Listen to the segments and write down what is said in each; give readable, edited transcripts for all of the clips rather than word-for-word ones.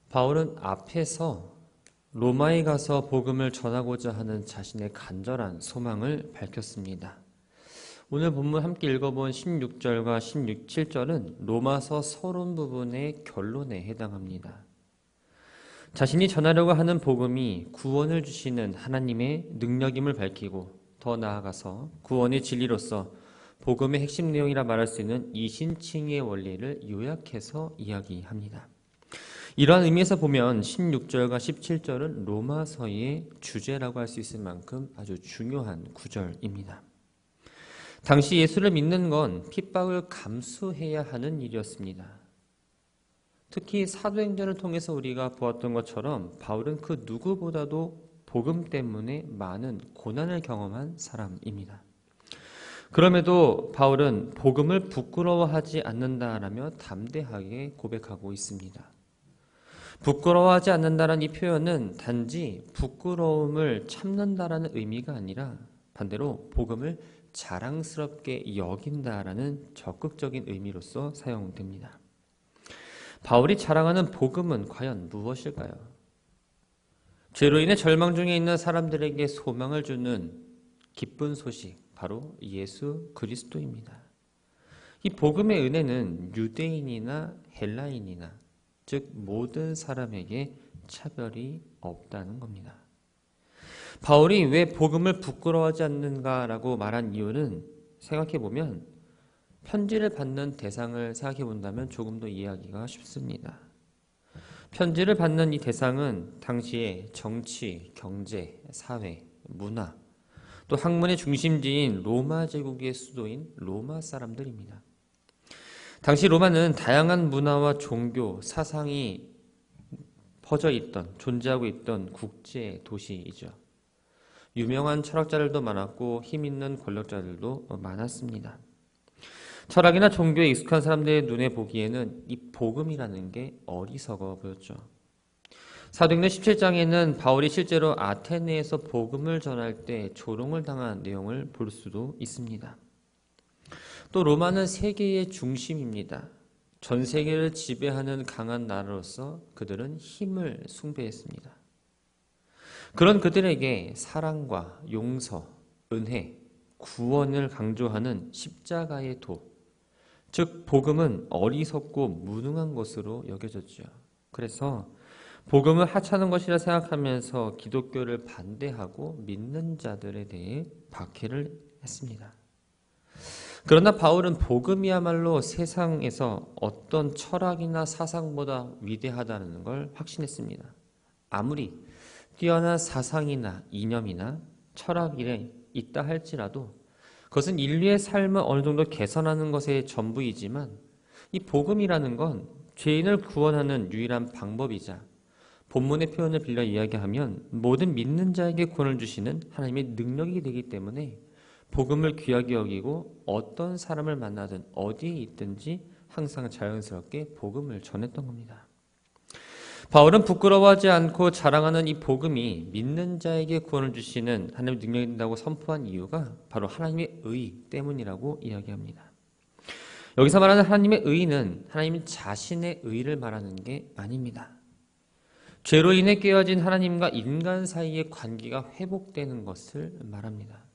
바울은 앞에서 로마에 가서 복음을 전하고자 하는 자신의 간절한 소망을 밝혔습니다. 오늘 본문 함께 읽어본 16절과 17절은 로마서 서론 부분의 결론에 해당합니다. 자신이 전하려고 하는 복음이 구원을 주시는 하나님의 능력임을 밝히고 더 나아가서 구원의 진리로서 복음의 핵심 내용이라 말할 수 있는 이신칭의 원리를 요약해서 이야기합니다. 이러한 의미에서 보면 16절과 17절은 로마서의 주제라고 할 수 있을 만큼 아주 중요한 구절입니다. 당시 예수를 믿는 건 핍박을 감수해야 하는 일이었습니다. 특히 사도행전을 통해서 우리가 보았던 것처럼 바울은 그 누구보다도 복음 때문에 많은 고난을 경험한 사람입니다. 그럼에도 바울은 복음을 부끄러워하지 않는다라며 담대하게 고백하고 있습니다. 부끄러워하지 않는다라는 이 표현은 단지 부끄러움을 참는다라는 의미가 아니라 반대로 복음을 자랑스럽게 여긴다라는 적극적인 의미로서 사용됩니다. 바울이 자랑하는 복음은 과연 무엇일까요? 죄로 인해 절망 중에 있는 사람들에게 소망을 주는 기쁜 소식, 바로 예수 그리스도입니다. 이 복음의 은혜는 유대인이나 헬라인이나 즉 모든 사람에게 차별이 없다는 겁니다. 바울이 왜 복음을 부끄러워하지 않는가라고 말한 이유는 생각해보면 편지를 받는 대상을 생각해본다면 조금 더 이해하기가 쉽습니다. 편지를 받는 이 대상은 당시의 정치, 경제, 사회, 문화, 또 학문의 중심지인 로마 제국의 수도인 로마 사람들입니다. 당시 로마는 다양한 문화와 종교, 사상이 퍼져 있던, 존재하고 있던 국제 도시이죠. 유명한 철학자들도 많았고 힘 있는 권력자들도 많았습니다. 철학이나 종교에 익숙한 사람들의 눈에 보기에는 이 복음이라는 게 어리석어 보였죠. 사도행전 17장에는 바울이 실제로 아테네에서 복음을 전할 때 조롱을 당한 내용을 볼 수도 있습니다. 또 로마는 세계의 중심입니다. 전 세계를 지배하는 강한 나라로서 그들은 힘을 숭배했습니다. 그런 그들에게 사랑과 용서, 은혜, 구원을 강조하는 십자가의 도, 즉 복음은 어리석고 무능한 것으로 여겨졌죠. 그래서 복음을 하찮은 것이라 생각하면서 기독교를 반대하고 믿는 자들에 대해 박해를 했습니다. 그러나 바울은 복음이야말로 세상에서 어떤 철학이나 사상보다 위대하다는 걸 확신했습니다. 아무리 뛰어난 사상이나 이념이나 철학이 있다 할지라도 그것은 인류의 삶을 어느 정도 개선하는 것의 전부이지만 이 복음이라는 건 죄인을 구원하는 유일한 방법이자 본문의 표현을 빌려 이야기하면 모든 믿는 자에게 구원을 주시는 하나님의 능력이 되기 때문에 복음을 귀하게 여기고 어떤 사람을 만나든 어디에 있든지 항상 자연스럽게 복음을 전했던 겁니다. 바울은 부끄러워하지 않고 자랑하는 이 복음이 믿는 자에게 구원을 주시는 하나님의 능력이 된다고 선포한 이유가 바로 하나님의 의 때문이라고 이야기합니다. 여기서 말하는 하나님의 의는 하나님 자신의 의를 말하는 게 아닙니다. 죄로 인해 깨어진 하나님과 인간 사이의 관계가 회복되는 것을 말합니다.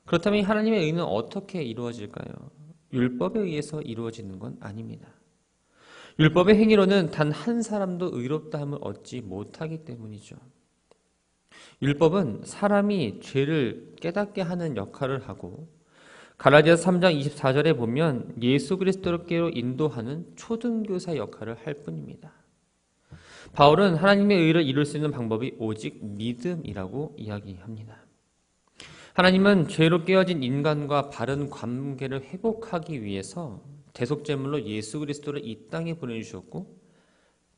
그렇다면 하나님의 의는 어떻게 이루어질까요? 율법에 의해서 이루어지는 건 아닙니다. 율법의 행위로는 단 한 사람도 의롭다함을 얻지 못하기 때문이죠. 율법은 사람이 죄를 깨닫게 하는 역할을 하고 갈라디아서 3장 24절에 보면 예수 그리스도께로 인도하는 초등교사 역할을 할 뿐입니다. 바울은 하나님의 의를 이룰 수 있는 방법이 오직 믿음이라고 이야기합니다. 하나님은 죄로 깨어진 인간과 바른 관계를 회복하기 위해서 대속제물로 예수 그리스도를 이 땅에 보내주셨고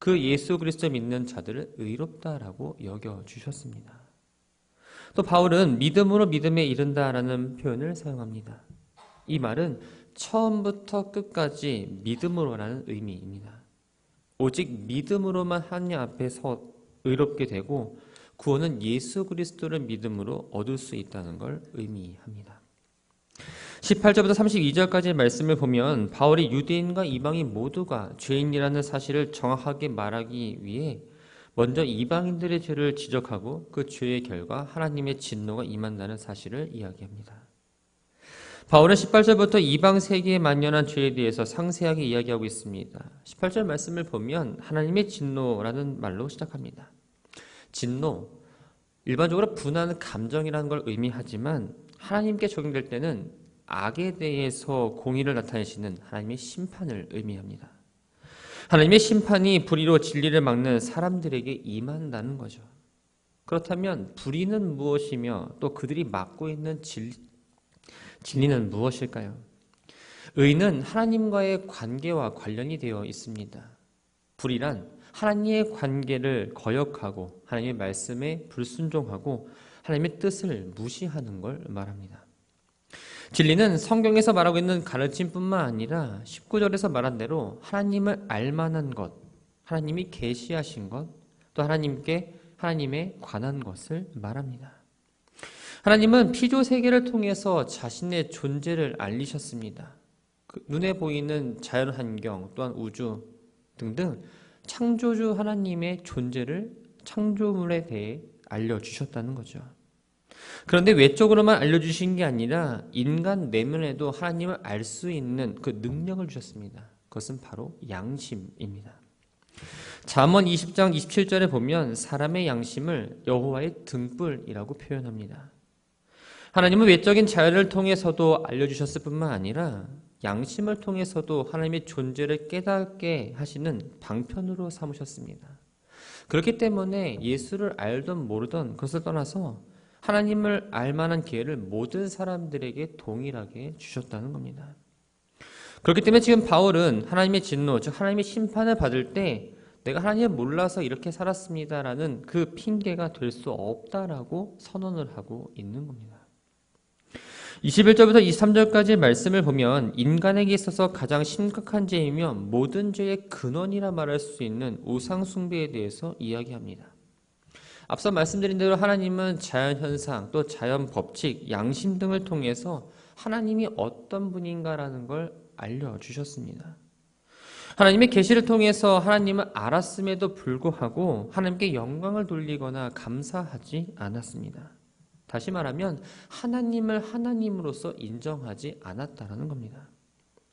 그 예수 그리스도 믿는 자들을 의롭다라고 여겨주셨습니다. 또 바울은 믿음으로 믿음에 이른다라는 표현을 사용합니다. 이 말은 처음부터 끝까지 믿음으로라는 의미입니다. 오직 믿음으로만 하나님 앞에서 의롭게 되고 구원은 예수 그리스도를 믿음으로 얻을 수 있다는 걸 의미합니다. 18절부터 32절까지의 말씀을 보면 바울이 유대인과 이방인 모두가 죄인이라는 사실을 정확하게 말하기 위해 먼저 이방인들의 죄를 지적하고 그 죄의 결과 하나님의 진노가 임한다는 사실을 이야기합니다. 바울은 18절부터 이방 세계에 만연한 죄에 대해서 상세하게 이야기하고 있습니다. 18절 말씀을 보면 하나님의 진노라는 말로 시작합니다. 진노, 일반적으로 분한 감정이라는 걸 의미하지만 하나님께 적용될 때는 악에 대해서 공의를 나타내시는 하나님의 심판을 의미합니다. 하나님의 심판이 불의로 진리를 막는 사람들에게 임한다는 거죠. 그렇다면 불의는 무엇이며 또 그들이 막고 있는 진리는 무엇일까요? 의는 하나님과의 관계와 관련이 되어 있습니다. 불의란 하나님의 관계를 거역하고 하나님의 말씀에 불순종하고 하나님의 뜻을 무시하는 걸 말합니다. 진리는 성경에서 말하고 있는 가르침뿐만 아니라 19절에서 말한 대로 하나님을 알만한 것, 하나님이 계시하신 것, 또 하나님에 관한 것을 말합니다. 하나님은 피조 세계를 통해서 자신의 존재를 알리셨습니다. 눈에 보이는 자연 환경 또한 우주 등등 창조주 하나님의 존재를 창조물에 대해 알려주셨다는 거죠. 그런데 외적으로만 알려주신 게 아니라 인간 내면에도 하나님을 알 수 있는 그 능력을 주셨습니다. 그것은 바로 양심입니다. 잠언 20장 27절에 보면 사람의 양심을 여호와의 등불이라고 표현합니다. 하나님은 외적인 자연을 통해서도 알려주셨을 뿐만 아니라 양심을 통해서도 하나님의 존재를 깨닫게 하시는 방편으로 삼으셨습니다. 그렇기 때문에 예수를 알던 모르던 그것을 떠나서 하나님을 알만한 기회를 모든 사람들에게 동일하게 주셨다는 겁니다. 그렇기 때문에 지금 바울은 하나님의 진노, 즉 하나님의 심판을 받을 때 내가 하나님을 몰라서 이렇게 살았습니다라는 그 핑계가 될 수 없다라고 선언을 하고 있는 겁니다. 21절부터 23절까지 말씀을 보면 인간에게 있어서 가장 심각한 죄이며 모든 죄의 근원이라 말할 수 있는 우상 숭배에 대해서 이야기합니다. 앞서 말씀드린 대로 하나님은 자연현상, 또 자연 법칙, 양심 등을 통해서 하나님이 어떤 분인가라는 걸 알려주셨습니다. 하나님의 계시를 통해서 하나님을 알았음에도 불구하고 하나님께 영광을 돌리거나 감사하지 않았습니다. 다시 말하면 하나님을 하나님으로서 인정하지 않았다는 겁니다.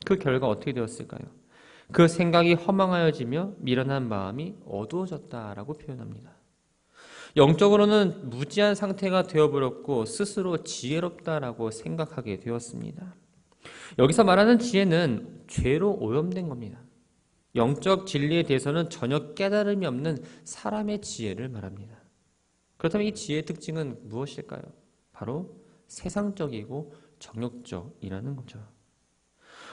그 결과 어떻게 되었을까요? 그 생각이 허망하여지며 미련한 마음이 어두워졌다라고 표현합니다. 영적으로는 무지한 상태가 되어버렸고 스스로 지혜롭다라고 생각하게 되었습니다. 여기서 말하는 지혜는 죄로 오염된 겁니다. 영적 진리에 대해서는 전혀 깨달음이 없는 사람의 지혜를 말합니다. 그렇다면 이 지혜의 특징은 무엇일까요? 바로 세상적이고 정욕적이라는 거죠.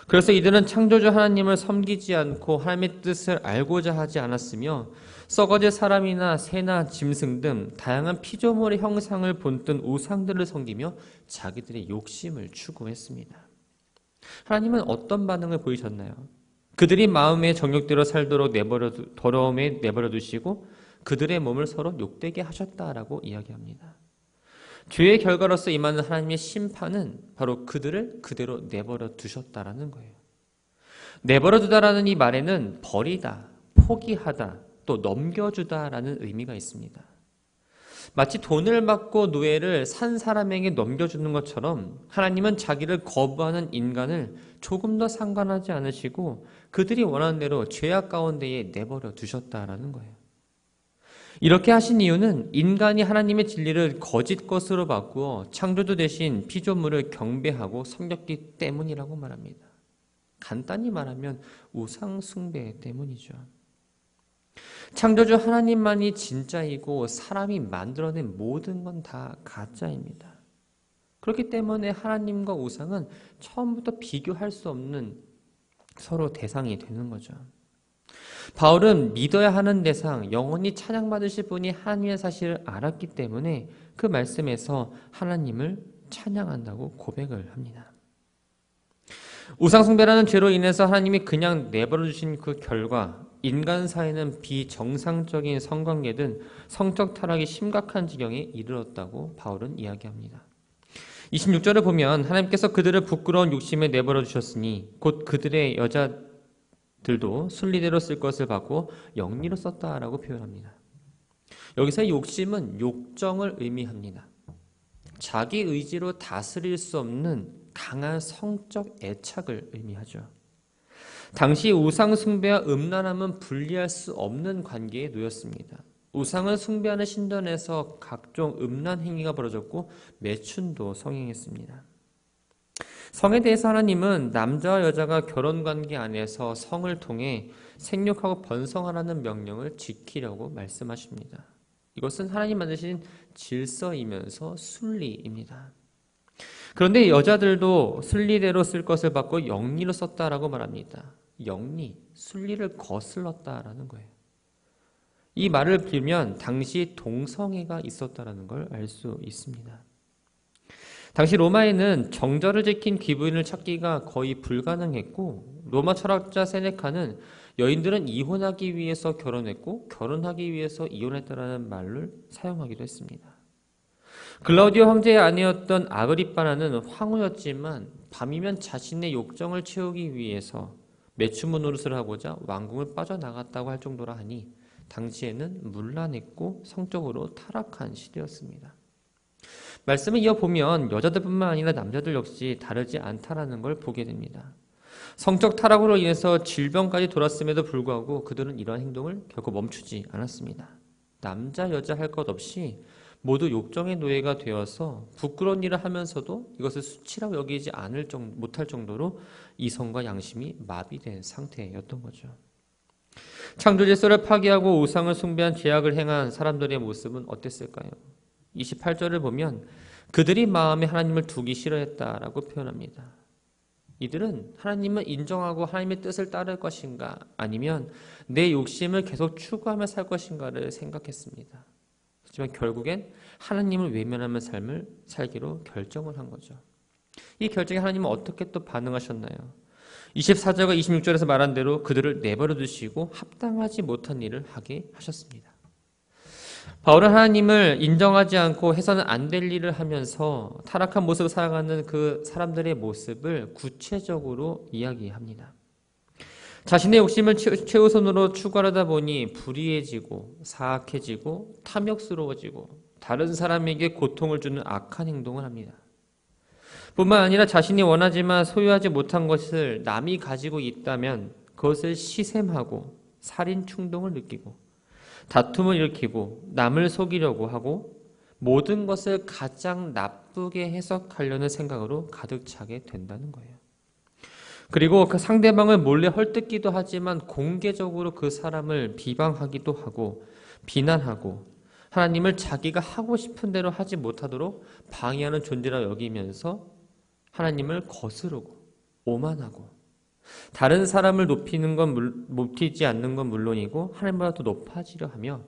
그래서 이들은 창조주 하나님을 섬기지 않고 하나님의 뜻을 알고자 하지 않았으며 썩어질 사람이나 새나 짐승 등 다양한 피조물의 형상을 본뜬 우상들을 섬기며 자기들의 욕심을 추구했습니다. 하나님은 어떤 반응을 보이셨나요? 그들이 마음의 정욕대로 살도록 더러움에 내버려 두시고 그들의 몸을 서로 욕되게 하셨다라고 이야기합니다. 죄의 결과로서 임하는 하나님의 심판은 바로 그들을 그대로 내버려 두셨다라는 거예요. 내버려 두다라는 이 말에는 버리다, 포기하다, 또 넘겨주다라는 의미가 있습니다. 마치 돈을 받고 노예를 산 사람에게 넘겨주는 것처럼 하나님은 자기를 거부하는 인간을 조금 더 상관하지 않으시고 그들이 원하는 대로 죄악 가운데에 내버려 두셨다라는 거예요. 이렇게 하신 이유는 인간이 하나님의 진리를 거짓 것으로 바꾸어 창조주 대신 피조물을 경배하고 섬겼기 때문이라고 말합니다. 간단히 말하면 우상 숭배 때문이죠. 창조주 하나님만이 진짜이고 사람이 만들어낸 모든 건 다 가짜입니다. 그렇기 때문에 하나님과 우상은 처음부터 비교할 수 없는 서로 대상이 되는 거죠. 바울은 믿어야 하는 대상, 영원히 찬양받으실 분이 하나님의 사실을 알았기 때문에 그 말씀에서 하나님을 찬양한다고 고백을 합니다. 우상숭배라는 죄로 인해서 하나님이 그냥 내버려 주신 그 결과 인간 사이는 비정상적인 성관계 등 성적 타락이 심각한 지경에 이르렀다고 바울은 이야기합니다. 26절을 보면 하나님께서 그들을 부끄러운 욕심에 내버려 두셨으니 곧 그들의 여자들도 순리대로 쓸 것을 받고 영리로 썼다라고 표현합니다. 여기서 욕심은 욕정을 의미합니다. 자기 의지로 다스릴 수 없는 강한 성적 애착을 의미하죠. 당시 우상 숭배와 음란함은 분리할 수 없는 관계에 놓였습니다. 우상을 숭배하는 신전에서 각종 음란 행위가 벌어졌고 매춘도 성행했습니다. 성에 대해서 하나님은 남자와 여자가 결혼관계 안에서 성을 통해 생육하고 번성하라는 명령을 지키려고 말씀하십니다. 이것은 하나님 만드신 질서이면서 순리입니다. 그런데 여자들도 순리대로 쓸 것을 받고 영리로 썼다라고 말합니다. 영리, 순리를 거슬렀다라는 거예요. 이 말을 빌면 당시 동성애가 있었다라는 걸 알 수 있습니다. 당시 로마에는 정절을 지킨 귀부인을 찾기가 거의 불가능했고 로마 철학자 세네카는 여인들은 이혼하기 위해서 결혼했고 결혼하기 위해서 이혼했다라는 말을 사용하기도 했습니다. 글라우디오 황제의 아내였던 아그리빠라는 황후였지만 밤이면 자신의 욕정을 채우기 위해서 매춘부 노릇을 하고자 왕궁을 빠져나갔다고 할 정도라 하니 당시에는 문란했고 성적으로 타락한 시대였습니다. 말씀을 이어보면 여자들뿐만 아니라 남자들 역시 다르지 않다라는 걸 보게 됩니다. 성적 타락으로 인해서 질병까지 돌았음에도 불구하고 그들은 이러한 행동을 결코 멈추지 않았습니다. 남자 여자 할 것 없이 모두 욕정의 노예가 되어서 부끄러운 일을 하면서도 이것을 수치라고 여기지 못할 정도로 이성과 양심이 마비된 상태였던 거죠. 창조 질서를 파괴하고 우상을 숭배한 죄악을 행한 사람들의 모습은 어땠을까요? 28절을 보면 그들이 마음에 하나님을 두기 싫어했다라고 표현합니다. 이들은 하나님을 인정하고 하나님의 뜻을 따를 것인가 아니면 내 욕심을 계속 추구하며 살 것인가를 생각했습니다. 하지만 결국엔 하나님을 외면하며 삶을 살기로 결정을 한 거죠. 이 결정에 하나님은 어떻게 또 반응하셨나요? 24절과 26절에서 말한 대로 그들을 내버려 두시고 합당하지 못한 일을 하게 하셨습니다. 바울은 하나님을 인정하지 않고 해서는 안 될 일을 하면서 타락한 모습을 살아가는 그 사람들의 모습을 구체적으로 이야기합니다. 자신의 욕심을 최우선으로 추구하다 보니 불의해지고 사악해지고 탐욕스러워지고 다른 사람에게 고통을 주는 악한 행동을 합니다. 뿐만 아니라 자신이 원하지만 소유하지 못한 것을 남이 가지고 있다면 그것을 시샘하고 살인 충동을 느끼고 다툼을 일으키고 남을 속이려고 하고 모든 것을 가장 나쁘게 해석하려는 생각으로 가득 차게 된다는 거예요. 그리고 그 상대방을 몰래 헐뜯기도 하지만 공개적으로 그 사람을 비방하기도 하고 비난하고 하나님을 자기가 하고 싶은 대로 하지 못하도록 방해하는 존재라 여기면서 하나님을 거스르고 오만하고 다른 사람을 높이지 않는 건 물론이고 하나님보다 더 높아지려 하며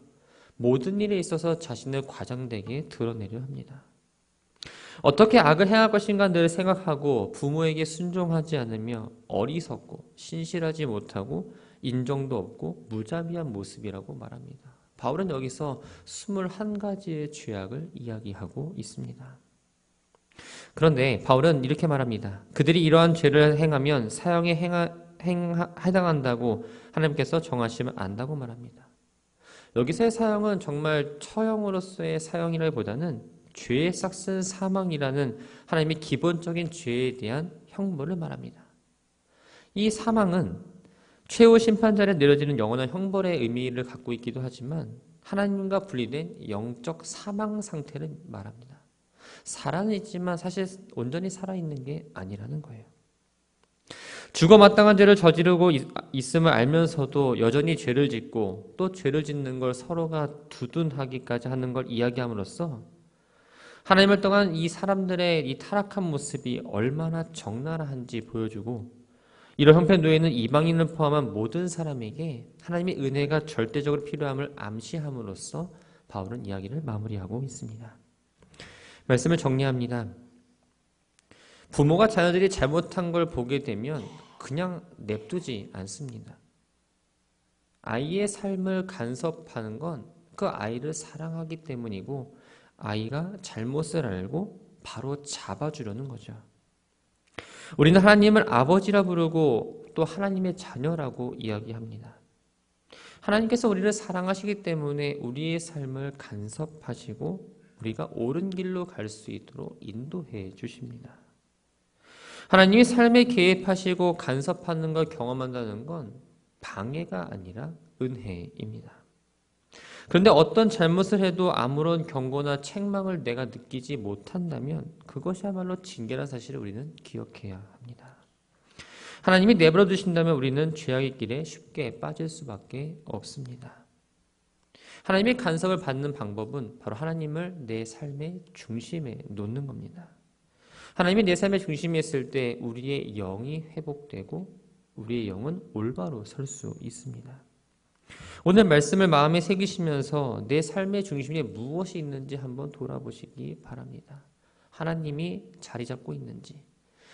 모든 일에 있어서 자신을 과장되게 드러내려 합니다. 어떻게 악을 행할 것인가 늘 생각하고 부모에게 순종하지 않으며 어리석고 신실하지 못하고 인정도 없고 무자비한 모습이라고 말합니다. 바울은 여기서 21가지의 죄악을 이야기하고 있습니다. 그런데 바울은 이렇게 말합니다. 그들이 이러한 죄를 행하면 사형에 해당한다고 하나님께서 정하시면 안다고 말합니다. 여기서의 사형은 정말 처형으로서의 사형이라기보다는 죄에 싹슨 사망이라는 하나님의 기본적인 죄에 대한 형벌을 말합니다. 이 사망은 최후 심판자에 내려지는 영원한 형벌의 의미를 갖고 있기도 하지만 하나님과 분리된 영적 사망 상태를 말합니다. 살아는 있지만 사실 온전히 살아있는 게 아니라는 거예요. 죽어 마땅한 죄를 저지르고 있음을 알면서도 여전히 죄를 짓고 또 죄를 짓는 걸 서로가 두둔하기까지 하는 걸 이야기함으로써 하나님을 떠난 이 사람들의 이 타락한 모습이 얼마나 적나라한지 보여주고 이런 형편 놓여있는 이방인을 포함한 모든 사람에게 하나님의 은혜가 절대적으로 필요함을 암시함으로써 바울은 이야기를 마무리하고 있습니다. 말씀을 정리합니다. 부모가 자녀들이 잘못한 걸 보게 되면 그냥 냅두지 않습니다. 아이의 삶을 간섭하는 건 그 아이를 사랑하기 때문이고 아이가 잘못을 알고 바로 잡아주려는 거죠. 우리는 하나님을 아버지라 부르고 또 하나님의 자녀라고 이야기합니다. 하나님께서 우리를 사랑하시기 때문에 우리의 삶을 간섭하시고 우리가 옳은 길로 갈 수 있도록 인도해 주십니다. 하나님이 삶에 개입하시고 간섭하는 걸 경험한다는 건 방해가 아니라 은혜입니다. 그런데 어떤 잘못을 해도 아무런 경고나 책망을 내가 느끼지 못한다면 그것이야말로 징계라는 사실을 우리는 기억해야 합니다. 하나님이 내버려 두신다면 우리는 죄악의 길에 쉽게 빠질 수밖에 없습니다. 하나님의 간섭을 받는 방법은 바로 하나님을 내 삶의 중심에 놓는 겁니다. 하나님이 내 삶의 중심에 있을 때 우리의 영이 회복되고 우리의 영은 올바로 설 수 있습니다. 오늘 말씀을 마음에 새기시면서 내 삶의 중심에 무엇이 있는지 한번 돌아보시기 바랍니다. 하나님이 자리 잡고 있는지,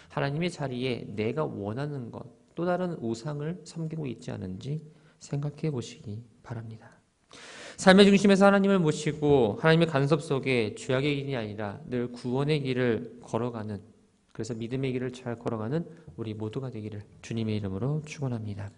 하나님의 자리에 내가 원하는 것, 또 다른 우상을 섬기고 있지 않은지 생각해 보시기 바랍니다. 삶의 중심에서 하나님을 모시고 하나님의 간섭 속에 죄악의 길이 아니라 늘 구원의 길을 걸어가는, 그래서 믿음의 길을 잘 걸어가는 우리 모두가 되기를 주님의 이름으로 축원합니다.